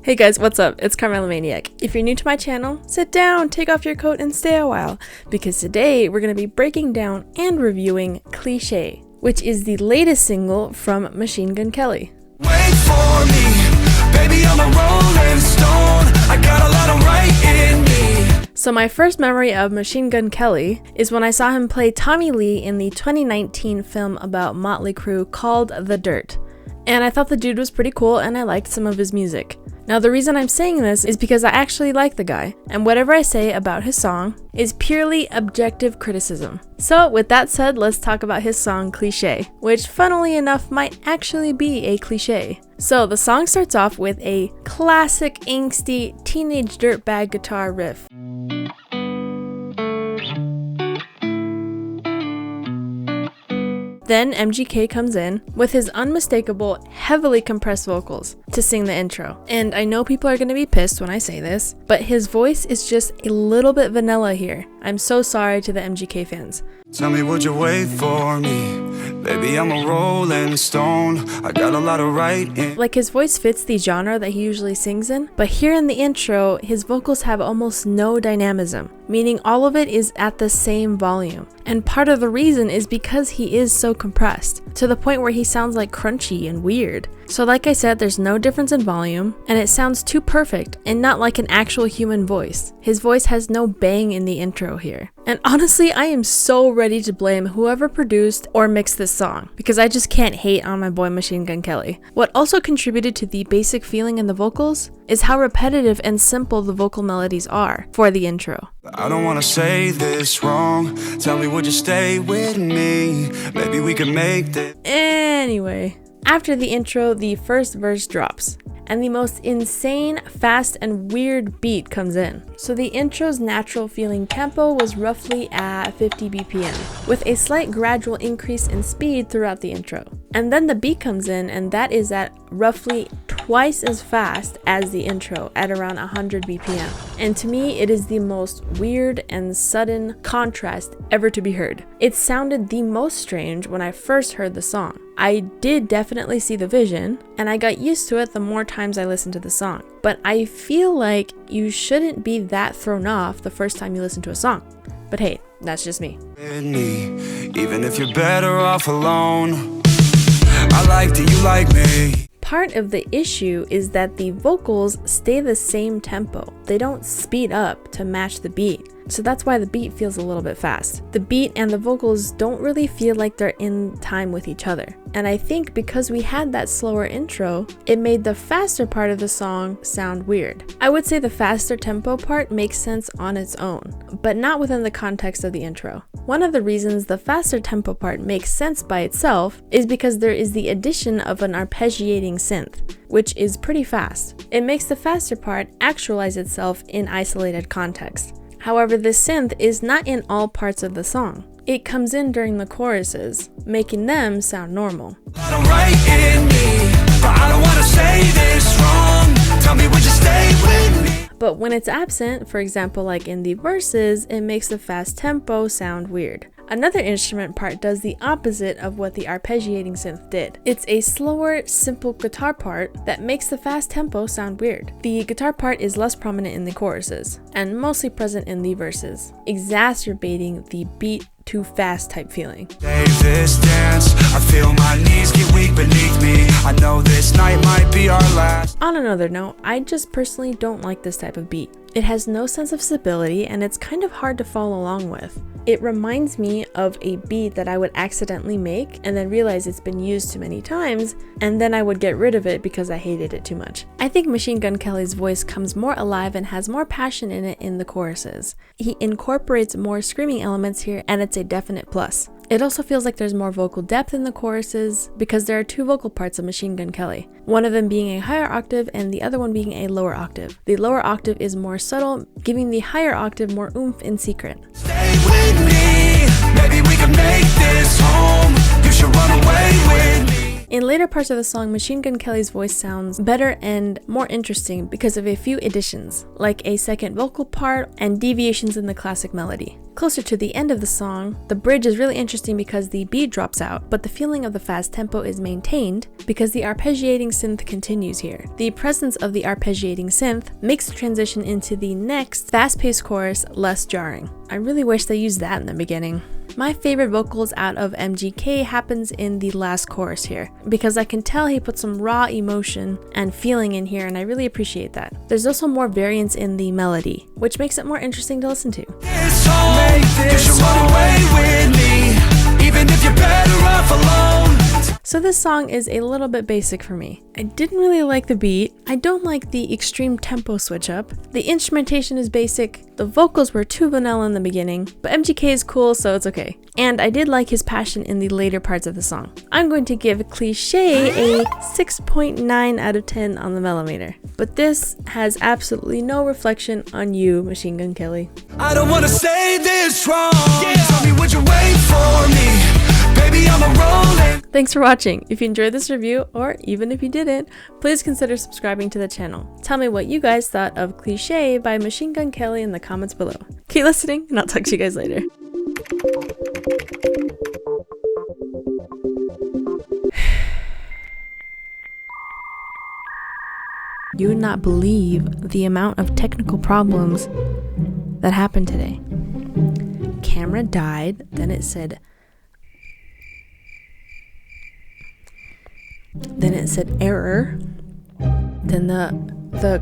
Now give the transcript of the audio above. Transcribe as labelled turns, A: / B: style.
A: Hey guys, what's up? It's Carmela Maniac. If you're new to my channel, sit down, take off your coat, and stay a while, because today we're going to be breaking down and reviewing Cliché, which is the latest single from Machine Gun Kelly.
B: Wait for me, baby, I'm a rolling stone. I got a lot of right in me.
A: So my first memory of Machine Gun Kelly is when I saw him play Tommy Lee in the 2019 film about Motley Crue called The Dirt. And I thought the dude was pretty cool and I liked some of his music. Now the reason I'm saying this is because I actually like the guy, and whatever I say about his song is purely objective criticism. So with that said, let's talk about his song Cliché, which funnily enough might actually be a cliché. So the song starts off with a classic angsty teenage dirtbag guitar riff. Then MGK comes in with his unmistakable, heavily compressed vocals to sing the intro. And I know people are going to be pissed when I say this, but his voice is just a little bit vanilla here. I'm so sorry to the MGK fans.
B: Tell me, would you wait for me? Baby, I'm a rolling stone. I got a lot of right in.
A: Like, his voice fits the genre that he usually sings in, but here in the intro, his vocals have almost no dynamism, meaning all of it is at the same volume. And part of the reason is because he is so compressed, to the point where he sounds like crunchy and weird. So like I said, there's no difference in volume, and it sounds too perfect and not like an actual human voice. His voice has no bang in the intro here. And honestly, I am so ready to blame whoever produced or mixed this song, because I just can't hate on my boy Machine Gun Kelly. What also contributed to the basic feeling in the vocals is how repetitive and simple the vocal melodies are for the intro.
B: I don't wanna say this wrong. Tell me, would you stay with me? Maybe we could make this.
A: Anyway, after the intro, the first verse drops, and the most insane, fast, and weird beat comes in. So the intro's natural feeling tempo was roughly at 50 BPM, with a slight gradual increase in speed throughout the intro. And then the beat comes in, and that is at roughly twice as fast as the intro at around 100 BPM. And to me, it is the most weird and sudden contrast ever to be heard. It sounded the most strange when I first heard the song. I did definitely see the vision, and I got used to it the more times I listened to the song. But I feel like you shouldn't be that thrown off the first time you listen to a song. But hey, that's just me.
B: Even if you're better off alone. I like that you like me.
A: Part of the issue is that the vocals stay the same tempo. They don't speed up to match the beat. So that's why the beat feels a little bit fast. The beat and the vocals don't really feel like they're in time with each other. And I think because we had that slower intro, it made the faster part of the song sound weird. I would say the faster tempo part makes sense on its own, but not within the context of the intro. One of the reasons the faster tempo part makes sense by itself is because there is the addition of an arpeggiating synth, which is pretty fast. It makes the faster part actualize itself in isolated context. However, this synth is not in all parts of the song. It comes in during the choruses, making them sound normal. But when it's absent, for example like in the verses, it makes the fast tempo sound weird. Another instrument part does the opposite of what the arpeggiating synth did. It's a slower, simple guitar part that makes the fast tempo sound weird. The guitar part is less prominent in the choruses, and mostly present in the verses, exacerbating the beat too fast type feeling.
B: This dance, I feel my knees get weak beneath me. I know this night might be our last.
A: On another note, I just personally don't like this type of beat. It has no sense of stability, and it's kind of hard to follow along with. It reminds me of a beat that I would accidentally make and then realize it's been used too many times, and then I would get rid of it because I hated it too much. I think Machine Gun Kelly's voice comes more alive and has more passion in it in the choruses. He incorporates more screaming elements here, and it's a definite plus. It also feels like there's more vocal depth in the choruses because there are two vocal parts of Machine Gun Kelly, one of them being a higher octave and the other one being a lower octave. The lower octave is more subtle, giving the higher octave more oomph in secret.
B: Stay with me, maybe we can make this home. You should run away with me.
A: In later parts of the song, Machine Gun Kelly's voice sounds better and more interesting because of a few additions, like a second vocal part and deviations in the classic melody. Closer to the end of the song, the bridge is really interesting because the beat drops out, but the feeling of the fast tempo is maintained because the arpeggiating synth continues here. The presence of the arpeggiating synth makes the transition into the next fast-paced chorus less jarring. I really wish they used that in the beginning. My favorite vocals out of MGK happens in the last chorus here, because I can tell he put some raw emotion and feeling in here, and I really appreciate that. There's also more variance in the melody, which makes it more interesting to listen to. So this song is a little bit basic for me. I didn't really like the beat. I don't like the extreme tempo switch up. The instrumentation is basic. The vocals were too vanilla in the beginning, but MGK is cool, so it's okay. And I did like his passion in the later parts of the song. I'm going to give Cliché a 6.9 out of 10 on the millimeter. But this has absolutely no reflection on you, Machine Gun Kelly.
B: I don't wanna say this wrong. Tell me, would you wait for me? Baby, I'm a rolling.
A: Thanks for watching. If you enjoyed this review, or even if you didn't, please consider subscribing to the channel. Tell me what you guys thought of Cliché by Machine Gun Kelly in the comments below. Keep listening, and I'll talk to you guys later. You would not believe the amount of technical problems that happened today. Camera died, then it said error, then the